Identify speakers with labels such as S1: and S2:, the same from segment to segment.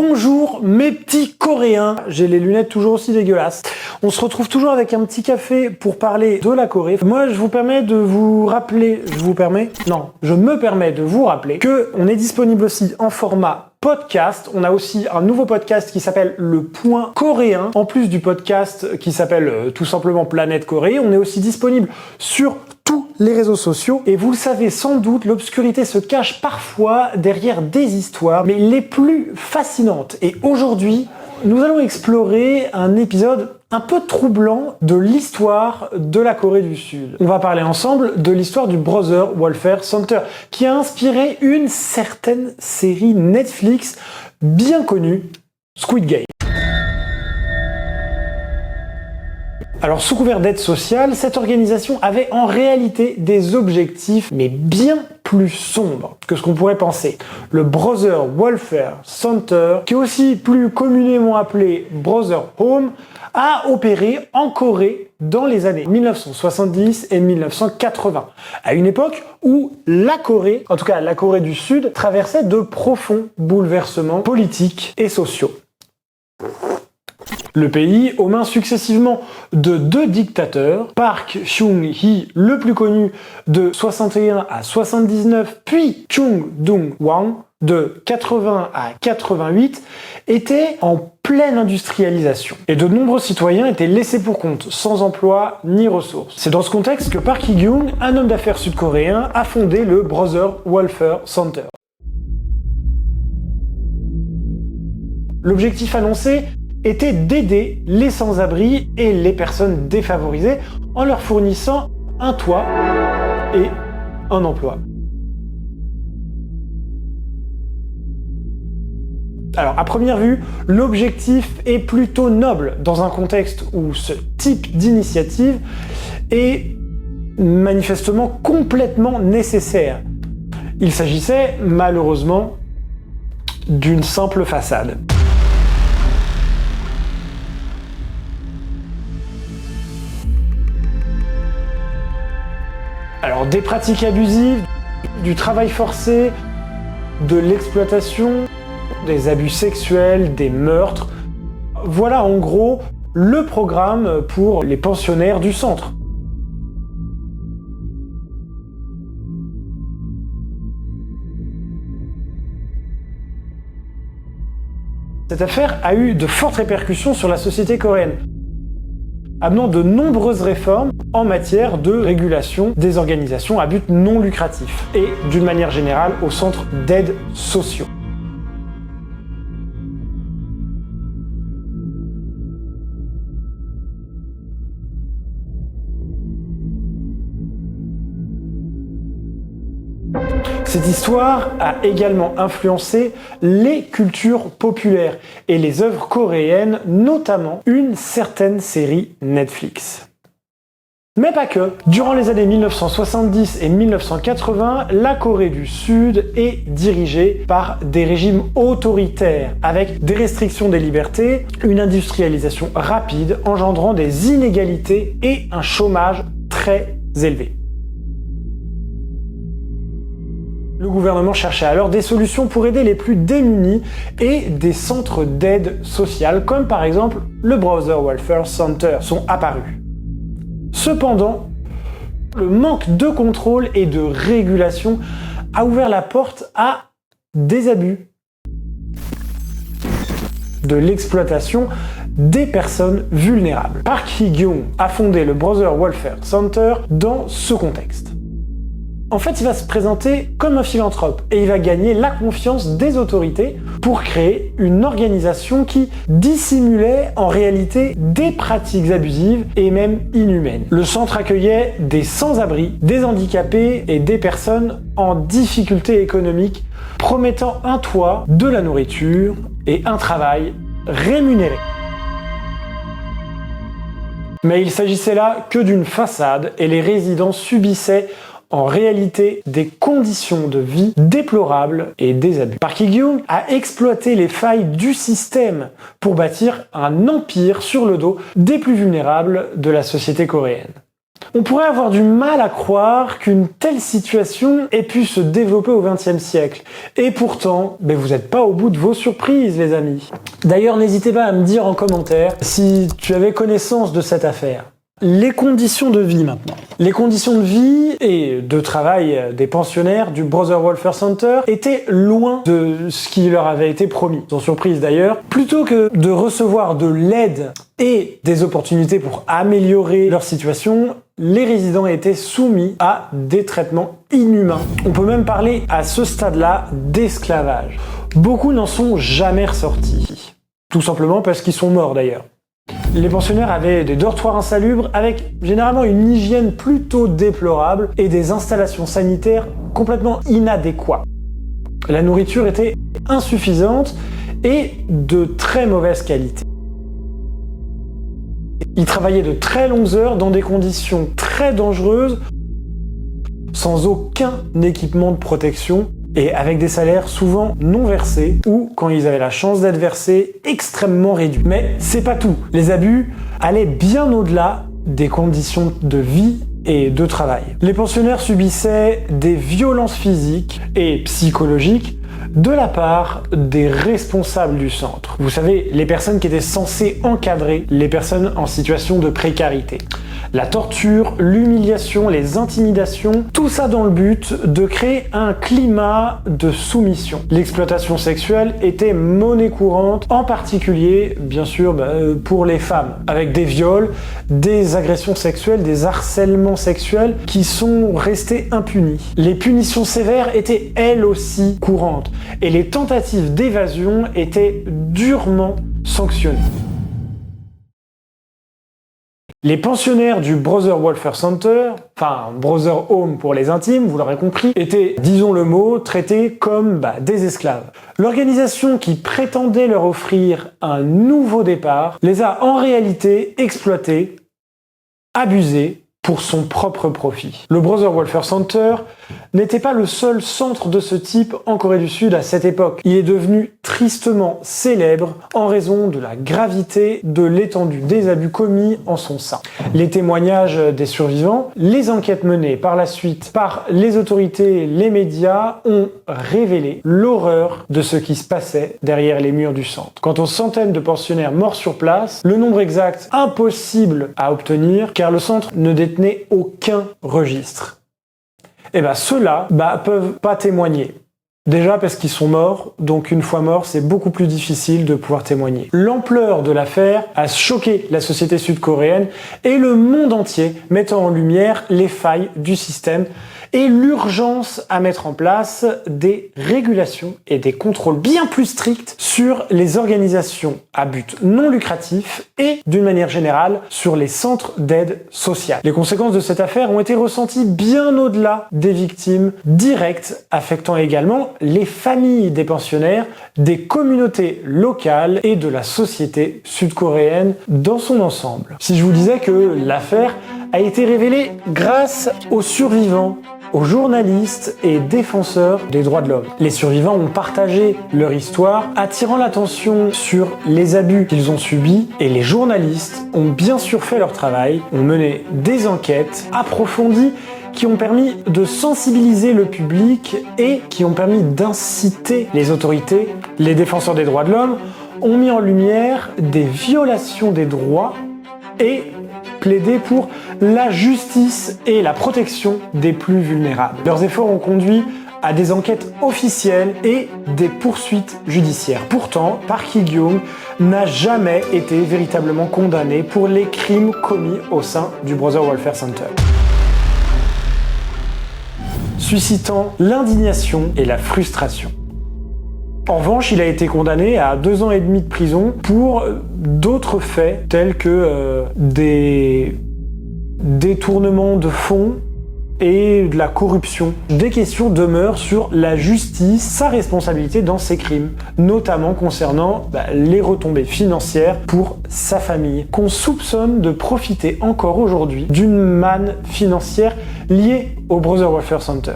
S1: Bonjour mes petits Coréens, j'ai les lunettes toujours aussi dégueulasses. On se retrouve toujours avec un petit café pour parler de la Corée. Moi, je me permets de vous rappeler que on est disponible aussi en format podcast. On a aussi un nouveau podcast qui s'appelle Le Point Coréen. En plus du podcast qui s'appelle tout simplement Planète Corée, on est aussi disponible sur tous les réseaux sociaux. Et vous le savez sans doute, l'obscurité se cache parfois derrière des histoires, mais les plus fascinantes. Et aujourd'hui, nous allons explorer un épisode un peu troublant de l'histoire de la Corée du Sud. On va parler ensemble de l'histoire du Brother Welfare Center, qui a inspiré une certaine série Netflix bien connue, Squid Game. Alors, sous couvert d'aide sociale, cette organisation avait en réalité des objectifs, mais bien plus sombres que ce qu'on pourrait penser. Le Brother Welfare Center, qui est aussi plus communément appelé Brother Home, a opéré en Corée dans les années 1970 et 1980, à une époque où la Corée, en tout cas la Corée du Sud, traversait de profonds bouleversements politiques et sociaux. Le pays, aux mains successivement de deux dictateurs, Park Chung-hee, le plus connu de 61 à 79, puis Chung Dong-hwang, de 80 à 88, était en pleine industrialisation. Et de nombreux citoyens étaient laissés pour compte, sans emploi ni ressources. C'est dans ce contexte que Park Hee-gyung, un homme d'affaires sud-coréen, a fondé le Brother Welfare Center. L'objectif annoncé était d'aider les sans-abri et les personnes défavorisées en leur fournissant un toit et un emploi. Alors, à première vue, l'objectif est plutôt noble dans un contexte où ce type d'initiative est manifestement complètement nécessaire. Il s'agissait malheureusement d'une simple façade. Alors, des pratiques abusives, du travail forcé, de l'exploitation, des abus sexuels, des meurtres. Voilà en gros le programme pour les pensionnaires du centre. Cette affaire a eu de fortes répercussions sur la société coréenne, amenant de nombreuses réformes en matière de régulation des organisations à but non lucratif et, d'une manière générale, aux centres d'aide sociaux. Cette histoire a également influencé les cultures populaires et les œuvres coréennes, notamment une certaine série Netflix. Mais pas que. Durant les années 1970 et 1980, la Corée du Sud est dirigée par des régimes autoritaires, avec des restrictions des libertés, une industrialisation rapide engendrant des inégalités et un chômage très élevé. Le gouvernement cherchait alors des solutions pour aider les plus démunis et des centres d'aide sociale, comme par exemple le Brother Welfare Center, sont apparus. Cependant, le manque de contrôle et de régulation a ouvert la porte à des abus, de l'exploitation des personnes vulnérables. Park Hee-gyung a fondé le Brother Welfare Center dans ce contexte. En fait, il va se présenter comme un philanthrope et il va gagner la confiance des autorités pour créer une organisation qui dissimulait en réalité des pratiques abusives et même inhumaines. Le centre accueillait des sans-abri, des handicapés et des personnes en difficulté économique, promettant un toit, de la nourriture et un travail rémunéré. Mais il s'agissait là que d'une façade et les résidents subissaient en réalité des conditions de vie déplorables et des abus. Park Hee-gyung a exploité les failles du système pour bâtir un empire sur le dos des plus vulnérables de la société coréenne. On pourrait avoir du mal à croire qu'une telle situation ait pu se développer au XXe siècle. Et pourtant, vous n'êtes pas au bout de vos surprises, les amis. D'ailleurs, n'hésitez pas à me dire en commentaire si tu avais connaissance de cette affaire. Les conditions de vie maintenant. Les conditions de vie et de travail des pensionnaires du Brother Welfare Center étaient loin de ce qui leur avait été promis. Sans surprise d'ailleurs, plutôt que de recevoir de l'aide et des opportunités pour améliorer leur situation, les résidents étaient soumis à des traitements inhumains. On peut même parler à ce stade-là d'esclavage. Beaucoup n'en sont jamais ressortis. Tout simplement parce qu'ils sont morts d'ailleurs. Les pensionnaires avaient des dortoirs insalubres avec généralement une hygiène plutôt déplorable et des installations sanitaires complètement inadéquates. La nourriture était insuffisante et de très mauvaise qualité. Ils travaillaient de très longues heures dans des conditions très dangereuses, sans aucun équipement de protection et avec des salaires souvent non versés ou, quand ils avaient la chance d'être versés, extrêmement réduits. Mais c'est pas tout. Les abus allaient bien au-delà des conditions de vie et de travail. Les pensionnaires subissaient des violences physiques et psychologiques de la part des responsables du centre. Vous savez, les personnes qui étaient censées encadrer les personnes en situation de précarité. La torture, l'humiliation, les intimidations, tout ça dans le but de créer un climat de soumission. L'exploitation sexuelle était monnaie courante, en particulier, bien sûr, pour les femmes, avec des viols, des agressions sexuelles, des harcèlements sexuels qui sont restés impunis. Les punitions sévères étaient elles aussi courantes, et les tentatives d'évasion étaient durement sanctionnées. Les pensionnaires du Brother Welfare Center, enfin Brother Home pour les intimes, vous l'aurez compris, étaient, disons le mot, traités comme des esclaves. L'organisation qui prétendait leur offrir un nouveau départ les a en réalité exploités, abusés pour son propre profit. Le Brother Welfare Center n'était pas le seul centre de ce type en Corée du Sud à cette époque. Il est devenu tristement célèbre en raison de la gravité de l'étendue des abus commis en son sein. Les témoignages des survivants, les enquêtes menées par la suite par les autorités et les médias ont révélé l'horreur de ce qui se passait derrière les murs du centre. Quant aux centaines de pensionnaires morts sur place, le nombre exact impossible à obtenir car le centre ne détenait aucun registre. Ceux-là peuvent pas témoigner. Déjà parce qu'ils sont morts, donc une fois morts, c'est beaucoup plus difficile de pouvoir témoigner. L'ampleur de l'affaire a choqué la société sud-coréenne et le monde entier, mettant en lumière les failles du système et l'urgence à mettre en place des régulations et des contrôles bien plus stricts sur les organisations à but non lucratif et, d'une manière générale, sur les centres d'aide sociale. Les conséquences de cette affaire ont été ressenties bien au-delà des victimes directes, affectant également les familles des pensionnaires, des communautés locales et de la société sud-coréenne dans son ensemble. Si je vous disais que l'affaire a été révélée grâce aux survivants, aux journalistes et défenseurs des droits de l'homme. Les survivants ont partagé leur histoire, attirant l'attention sur les abus qu'ils ont subis, et les journalistes ont bien sûr fait leur travail, ont mené des enquêtes approfondies qui ont permis de sensibiliser le public et qui ont permis d'inciter les autorités. Les défenseurs des droits de l'homme ont mis en lumière des violations des droits et plaidé pour la justice et la protection des plus vulnérables. Leurs efforts ont conduit à des enquêtes officielles et des poursuites judiciaires. Pourtant, Park Hee-gyung n'a jamais été véritablement condamné pour les crimes commis au sein du Brother Welfare Center, suscitant l'indignation et la frustration. En revanche, il a été condamné à 2 ans et demi de prison pour d'autres faits tels que des détournements de fonds et de la corruption. Des questions demeurent sur la justice, sa responsabilité dans ces crimes, notamment concernant les retombées financières pour sa famille, qu'on soupçonne de profiter encore aujourd'hui d'une manne financière liée au Brother Welfare Center.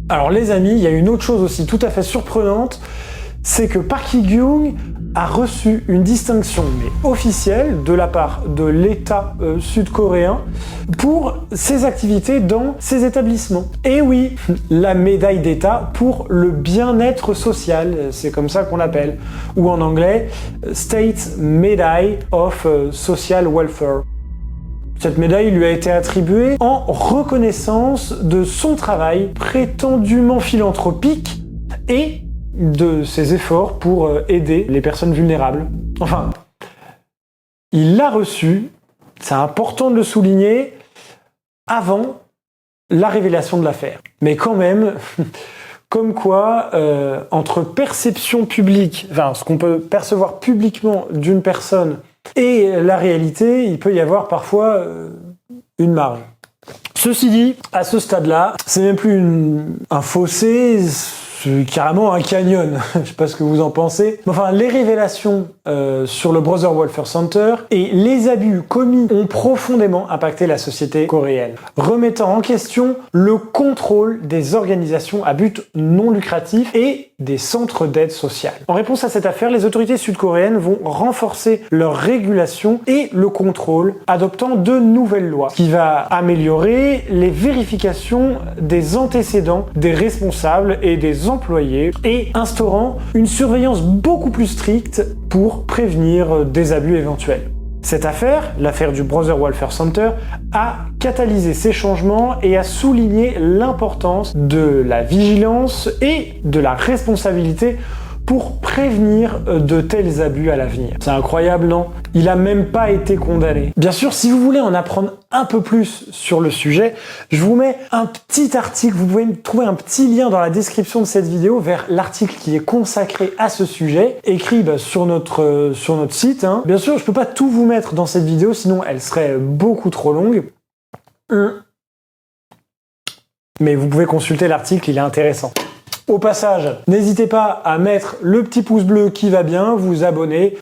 S1: Alors les amis, il y a une autre chose aussi tout à fait surprenante, c'est que Park Hee-gyung a reçu une distinction mais officielle de la part de l'État sud-coréen pour ses activités dans ses établissements. Et oui, la médaille d'État pour le bien-être social, c'est comme ça qu'on l'appelle, ou en anglais, State Medal of Social Welfare. Cette médaille lui a été attribuée en reconnaissance de son travail prétendument philanthropique et de ses efforts pour aider les personnes vulnérables. Enfin, il l'a reçu, c'est important de le souligner, avant la révélation de l'affaire. Mais quand même, comme quoi, entre perception publique, enfin ce qu'on peut percevoir publiquement d'une personne et la réalité, il peut y avoir parfois une marge. Ceci dit, à ce stade-là, c'est même plus un fossé, c'est carrément un canyon. Je sais pas ce que vous en pensez. Enfin, les révélations sur le Brother Welfare Center et les abus commis ont profondément impacté la société coréenne, remettant en question le contrôle des organisations à but non lucratif et des centres d'aide sociale. En réponse à cette affaire, les autorités sud-coréennes vont renforcer leur régulation et le contrôle, adoptant de nouvelles lois, qui va améliorer les vérifications des antécédents des responsables et des employés et instaurant une surveillance beaucoup plus stricte pour prévenir des abus éventuels. Cette affaire, l'affaire du Brother Welfare Center, a catalysé ces changements et a souligné l'importance de la vigilance et de la responsabilité pour prévenir de tels abus à l'avenir. C'est incroyable, non? Il a même pas été condamné. Bien sûr, si vous voulez en apprendre un peu plus sur le sujet, je vous mets un petit article, vous pouvez trouver un petit lien dans la description de cette vidéo vers l'article qui est consacré à ce sujet, écrit sur notre site. Bien sûr, je peux pas tout vous mettre dans cette vidéo, sinon elle serait beaucoup trop longue. Mais vous pouvez consulter l'article, il est intéressant. Au passage, n'hésitez pas à mettre le petit pouce bleu qui va bien, vous abonner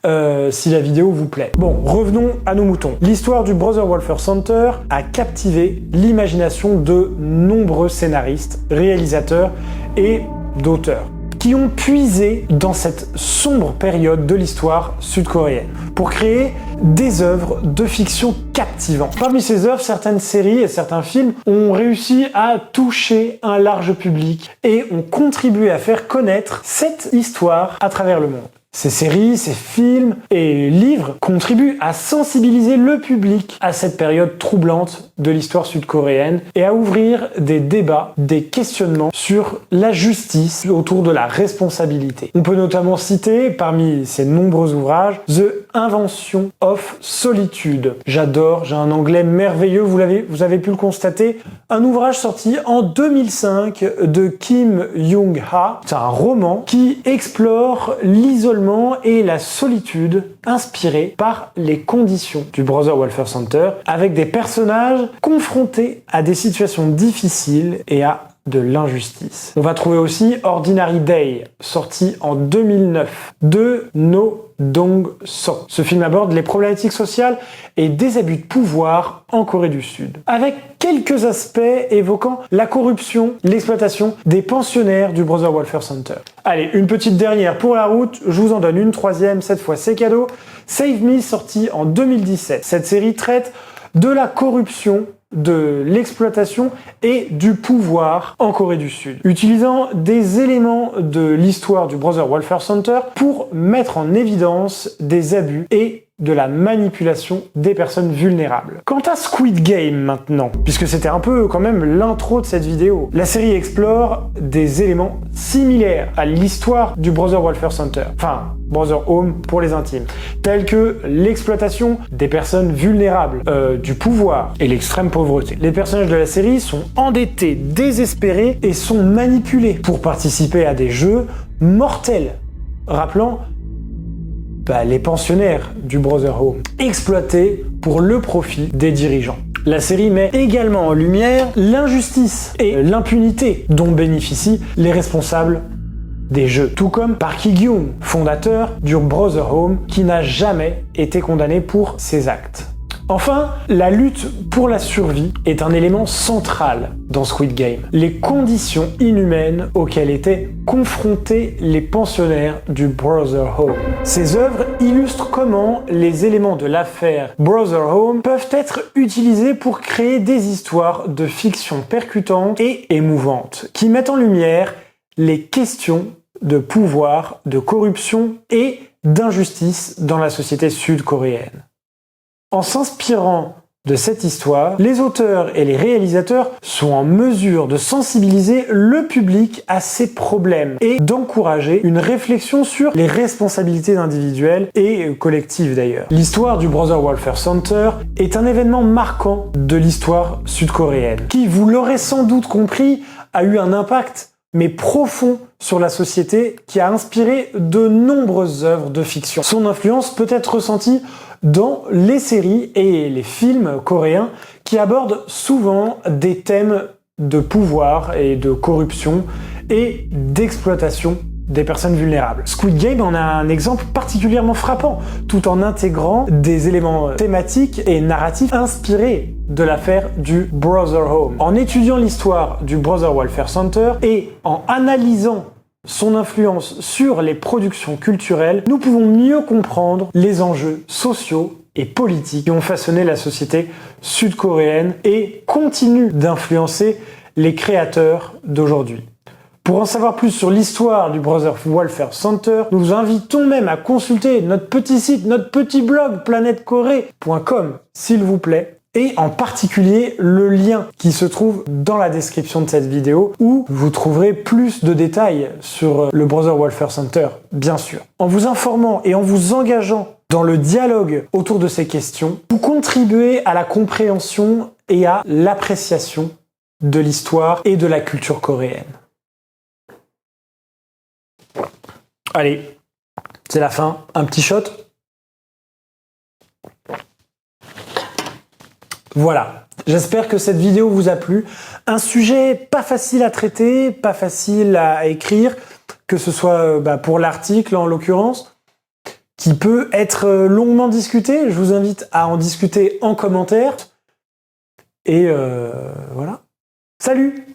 S1: si la vidéo vous plaît. Bon, revenons à nos moutons. L'histoire du Brother Welfare Center a captivé l'imagination de nombreux scénaristes, réalisateurs et d'auteurs qui ont puisé dans cette sombre période de l'histoire sud-coréenne pour créer des œuvres de fiction captivantes. Parmi ces œuvres, certaines séries et certains films ont réussi à toucher un large public et ont contribué à faire connaître cette histoire à travers le monde. Ces séries, ces films et livres contribuent à sensibiliser le public à cette période troublante de l'histoire sud-coréenne et à ouvrir des débats, des questionnements sur la justice autour de la responsabilité. On peut notamment citer, parmi ces nombreux ouvrages, The Invention of Solitude. J'adore, j'ai un anglais merveilleux, vous avez pu le constater. Un ouvrage sorti en 2005 de Kim Young-ha. C'est un roman qui explore l'isolement et la solitude inspirée par les conditions du Brother Welfare Center avec des personnages confrontés à des situations difficiles et à de l'injustice. On va trouver aussi Ordinary Day, sorti en 2009, de No Dong-so. Ce film aborde les problématiques sociales et des abus de pouvoir en Corée du Sud, avec quelques aspects évoquant la corruption, l'exploitation des pensionnaires du Brother Welfare Center. Allez, une petite dernière pour la route, je vous en donne une troisième, cette fois c'est cadeau. Save Me, sorti en 2017. Cette série traite de la corruption, de l'exploitation et du pouvoir en Corée du Sud, utilisant des éléments de l'histoire du Brother Welfare Center pour mettre en évidence des abus et de la manipulation des personnes vulnérables. Quant à Squid Game maintenant, puisque c'était un peu quand même l'intro de cette vidéo, la série explore des éléments similaires à l'histoire du Brother Welfare Center, enfin Brother Home pour les intimes, tels que l'exploitation des personnes vulnérables, du pouvoir et l'extrême pauvreté. Les personnages de la série sont endettés, désespérés et sont manipulés pour participer à des jeux mortels, rappelant les pensionnaires du Brother Home, exploités pour le profit des dirigeants. La série met également en lumière l'injustice et l'impunité dont bénéficient les responsables des jeux, tout comme Park Hee-gyung, fondateur du Brother Home, qui n'a jamais été condamné pour ses actes. Enfin, la lutte pour la survie est un élément central dans Squid Game. Les conditions inhumaines auxquelles étaient confrontés les pensionnaires du Brother Home. Ces œuvres illustrent comment les éléments de l'affaire Brother Home peuvent être utilisés pour créer des histoires de fiction percutantes et émouvantes, qui mettent en lumière les questions de pouvoir, de corruption et d'injustice dans la société sud-coréenne. En s'inspirant de cette histoire, les auteurs et les réalisateurs sont en mesure de sensibiliser le public à ces problèmes et d'encourager une réflexion sur les responsabilités individuelles et collectives d'ailleurs. L'histoire du Brother Welfare Center est un événement marquant de l'histoire sud-coréenne, qui, vous l'aurez sans doute compris, a eu un impact mais profond sur la société, qui a inspiré de nombreuses œuvres de fiction. Son influence peut être ressentie dans les séries et les films coréens qui abordent souvent des thèmes de pouvoir et de corruption et d'exploitation des personnes vulnérables. Squid Game en a un exemple particulièrement frappant, tout en intégrant des éléments thématiques et narratifs inspirés de l'affaire du Brother Home. En étudiant l'histoire du Brother Welfare Center et en analysant son influence sur les productions culturelles, nous pouvons mieux comprendre les enjeux sociaux et politiques qui ont façonné la société sud-coréenne et continuent d'influencer les créateurs d'aujourd'hui. Pour en savoir plus sur l'histoire du Brother Welfare Center, nous vous invitons même à consulter notre petit site, notre petit blog planetcorée.com, s'il vous plaît, et en particulier le lien qui se trouve dans la description de cette vidéo où vous trouverez plus de détails sur le Brother Welfare Center, bien sûr. En vous informant et en vous engageant dans le dialogue autour de ces questions, vous contribuez à la compréhension et à l'appréciation de l'histoire et de la culture coréenne. Allez, c'est la fin. Un petit shot. Voilà. J'espère que cette vidéo vous a plu. Un sujet pas facile à traiter, pas facile à écrire, que ce soit pour l'article en l'occurrence, qui peut être longuement discuté. Je vous invite à en discuter en commentaire. Et voilà. Salut!